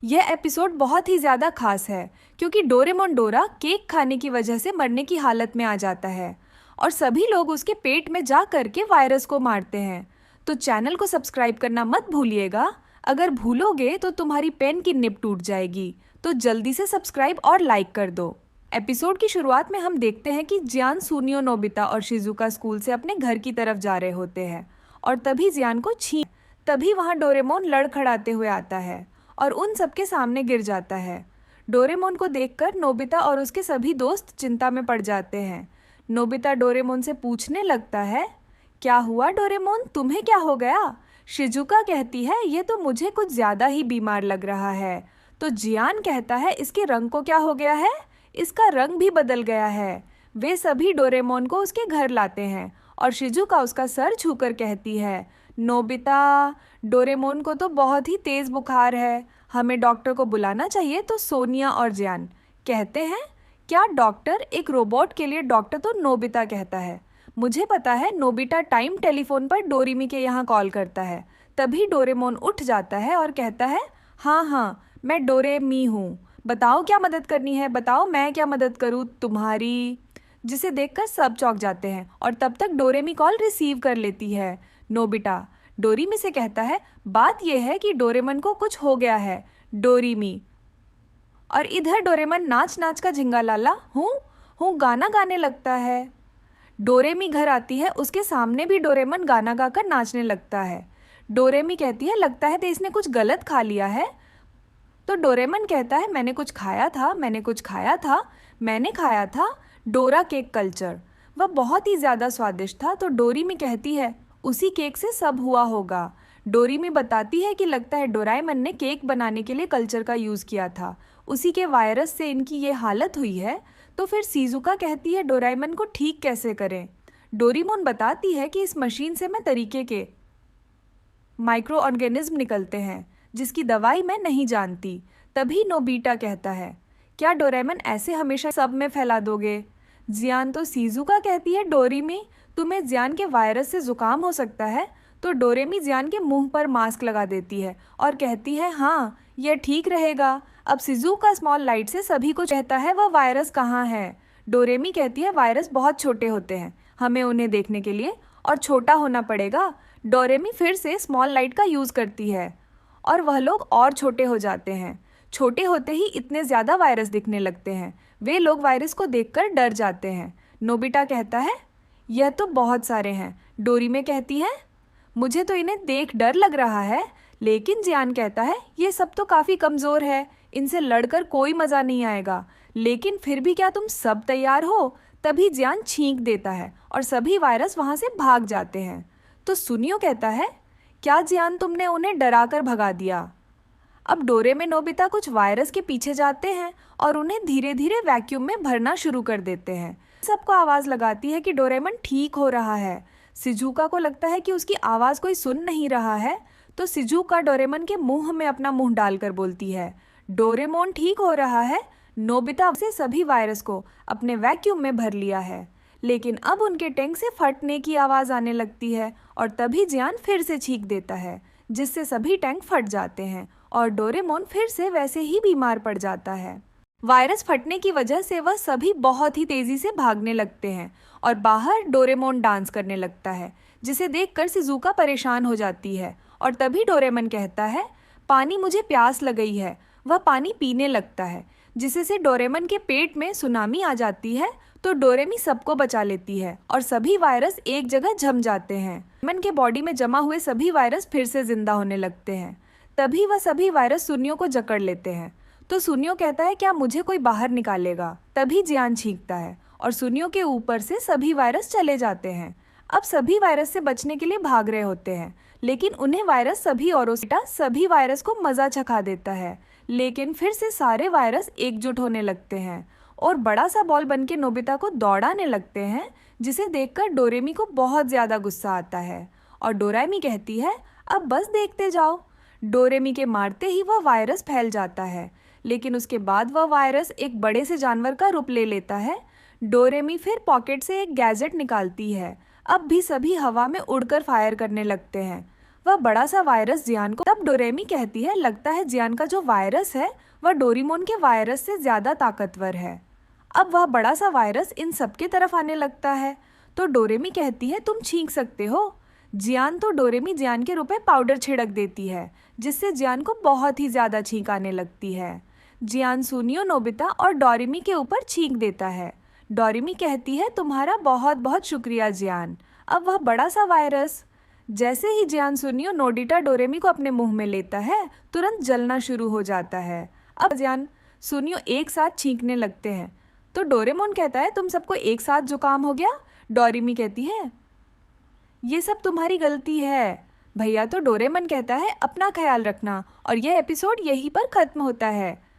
यह एपिसोड बहुत ही ज़्यादा खास है क्योंकि डोरेमोन डोरा केक खाने की वजह से मरने की हालत में आ जाता है और सभी लोग उसके पेट में जा करके वायरस को मारते हैं। तो चैनल को सब्सक्राइब करना मत भूलिएगा। अगर भूलोगे तो तुम्हारी पेन की निब टूट जाएगी। तो जल्दी से सब्सक्राइब और लाइक कर दो। एपिसोड की शुरुआत में हम देखते हैं कि जियान, सुनियो, नोबिता और शिजुका स्कूल से अपने घर की तरफ जा रहे होते हैं और तभी जियान को तभी वहाँ डोरेमोन लड़खड़ाते हुए आता है और उन सबके सामने गिर जाता है। डोरेमोन को देखकर नोबिता और उसके सभी दोस्त चिंता में पड़ जाते हैं। नोबिता डोरेमोन से पूछने लगता है, क्या हुआ डोरेमोन, तुम्हें क्या हो गया? शिजुका कहती है, ये तो मुझे कुछ ज़्यादा ही बीमार लग रहा है। तो जियान कहता है, इसके रंग को क्या हो गया है? इसका रंग भी बदल गया है। वे सभी डोरेमोन को उसके घर लाते हैं और शिजुका उसका सर छूकर कहती है, नोबिता, डोरेमोन को तो बहुत ही तेज़ बुखार है, हमें डॉक्टर को बुलाना चाहिए। तो सोनिया और जियान कहते हैं, क्या डॉक्टर? एक रोबोट के लिए डॉक्टर? तो नोबिता कहता है, मुझे पता है। नोबिता टाइम टेलीफोन पर डोरेमी के यहाँ कॉल करता है। तभी डोरेमोन उठ जाता है और कहता है, हाँ हाँ, मैं डोरेमी हूँ, बताओ क्या मदद करनी है, बताओ मैं क्या मदद करूँ तुम्हारी। जिसे देखकर सब चौंक जाते हैं और तब तक डोरेमी कॉल रिसीव कर लेती है। नोबिता डोरेमी से कहता है, बात यह है कि डोरेमन को कुछ हो गया है। डोरेमी और इधर डोरेमन नाच नाच का झिंगा लाला हूँ गाना गाने लगता है। डोरेमी घर आती है, उसके सामने भी डोरेमन गाना गाकर नाचने लगता है। डोरेमी कहती है, लगता है तो इसने कुछ गलत खा लिया है। तो डोरेमन कहता है, मैंने कुछ खाया था, मैंने खाया था डोरा केक कल्चर, वह बहुत ही ज़्यादा स्वादिष्ट था। तो डोरेमी कहती है, उसी केक से सब हुआ होगा। डोरेमी बताती है कि लगता है डोराएमन ने केक बनाने के लिए कल्चर का यूज़ किया था, उसी के वायरस से इनकी ये हालत हुई है। तो फिर शिजुका कहती है, डोराएमन को ठीक कैसे करें? डोरेमोन बताती है कि इस मशीन से मैं तरीके के माइक्रो ऑर्गेनिज्म निकलते हैं जिसकी दवाई मैं नहीं जानती। तभी नोबिता कहता है, क्या डोरेमन ऐसे हमेशा सब में फैला दोगे? जियान तो शिजुका कहती है, डोरेमी, तुम्हें जियान के वायरस से ज़ुकाम हो सकता है। तो डोरेमी जियान के मुंह पर मास्क लगा देती है और कहती है, हाँ यह ठीक रहेगा। अब शिजुका स्मॉल लाइट से सभी को कहता है, वह वायरस कहाँ है? डोरेमी कहती है, वायरस बहुत छोटे होते हैं, हमें उन्हें देखने के लिए और छोटा होना पड़ेगा। डोरेमी फिर से स्मॉल लाइट का यूज़ करती है और वह लोग और छोटे हो जाते हैं। छोटे होते ही इतने ज़्यादा वायरस दिखने लगते हैं। वे लोग वायरस को देखकर डर जाते हैं। नोबिता कहता है, यह तो बहुत सारे हैं। डोरेमी कहती है, मुझे तो इन्हें देख डर लग रहा है। लेकिन जियान कहता है, ये सब तो काफ़ी कमज़ोर है, इनसे लड़कर कोई मज़ा नहीं आएगा। लेकिन फिर भी क्या तुम सब तैयार हो? तभी जियान छींक देता है और सभी वायरस वहाँ से भाग जाते हैं। तो सुनियो कहता है, क्या जियान, तुमने उन्हें डरा कर भगा दिया? अब डोरे में नोबिता कुछ वायरस के पीछे जाते हैं और उन्हें धीरे धीरे वैक्यूम में भरना शुरू कर देते हैं। सबको आवाज़ लगाती है कि डोरेमन ठीक हो रहा है। शिजुका को लगता है कि उसकी आवाज़ कोई सुन नहीं रहा है। तो शिजुका डोरेमन के मुंह में अपना मुंह डालकर बोलती है, डोरेमोन ठीक हो रहा है। नोबिता से सभी वायरस को अपने वैक्यूम में भर लिया है, लेकिन अब उनके टैंक से फटने की आवाज़ आने लगती है और तभी जियान फिर से छींक देता है, जिससे सभी टैंक फट जाते हैं और डोरेमोन फिर से वैसे ही बीमार पड़ जाता है। वायरस फटने की वजह से वह सभी बहुत ही तेज़ी से भागने लगते हैं और बाहर डोरेमोन डांस करने लगता है, जिसे देखकर शिजुका परेशान हो जाती है। और तभी डोरेमन कहता है, पानी, मुझे प्यास लग गई है। वह पानी पीने लगता है, जिससे डोरेमन के पेट में सुनामी आ जाती है। तो डोरेमी सबको बचा लेती है और सभी वायरस एक जगह जम जाते हैं। डोरेमन के बॉडी में जमा हुए सभी वायरस फिर से जिंदा होने लगते हैं। तभी वह सभी वायरस सुनियो को जकड़ लेते हैं। तो सुनियो कहता है, क्या मुझे कोई बाहर निकालेगा? तभी जियान छींकता है और सुनियो के ऊपर से सभी वायरस चले जाते हैं। अब सभी वायरस से बचने के लिए भाग रहे होते हैं, लेकिन उन्हें वायरस सभी वायरस को मज़ा चखा देता है। लेकिन फिर से सारे वायरस एकजुट होने लगते हैं और बड़ा सा बॉल बनके नोबिता को दौड़ाने लगते हैं, जिसे देखकर डोरेमी को बहुत ज़्यादा गुस्सा आता है और डोरेमी कहती है, अब बस देखते जाओ। डोरेमी के मारते ही वह वायरस फैल जाता है, लेकिन उसके बाद वह वायरस एक बड़े से जानवर का रूप ले लेता है। डोरेमी फिर पॉकेट से एक गैजेट निकालती है। अब भी सभी हवा में उड़कर फायर करने लगते हैं। वह बड़ा सा वायरस जियान को, तब डोरेमी कहती है लगता है जियान का जो वायरस है वह डोरेमोन के वायरस से ज्यादा ताकतवर है। अब वह बड़ा सा वायरस इन सबके तरफ आने लगता है तो डोरेमी कहती है तुम छींक सकते हो। जियान तो डोरेमी जियान के रूप में पाउडर छिड़क देती है जिससे जियान को बहुत ही ज्यादा छींक आने लगती है। जियान सुनियो, नोबिता और डोरेमी के ऊपर छींक देता है। डोरेमी कहती है तुम्हारा बहुत बहुत शुक्रिया जियान। अब वह बड़ा सा वायरस, जैसे ही जियान सुनियो नोबिता डोरेमी को अपने मुंह में लेता है तुरंत जलना शुरू हो जाता है। अब जियान सुनियो एक साथ छींकने लगते हैं तो डोरेमोन कहता है तुम सबको एक साथ जुकाम हो गया। डोरेमी कहती है ये सब तुम्हारी गलती है भैया। तो डोरेमन कहता है अपना ख्याल रखना और यह एपिसोड यहीं पर खत्म होता है।